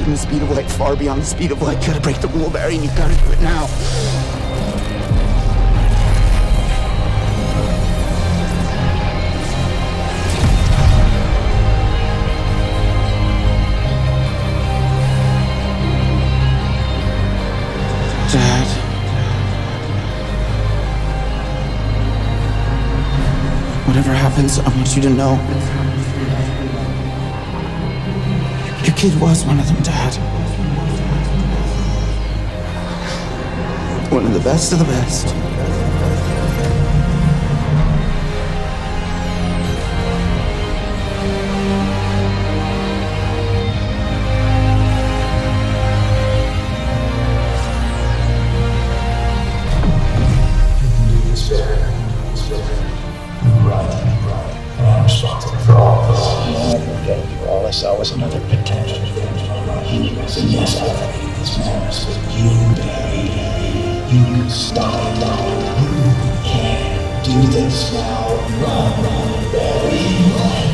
exceeding the speed of light, far beyond the speed of light. You gotta break the rule, Barry, and you gotta do it now. Dad. Whatever happens, I want you to know. Your kid was one of them, Dad. One of the best of the best. All I saw was another potential. Yes, I think this madness, but you, Barry, you can stop it. You can do this now. Run, Barry, run.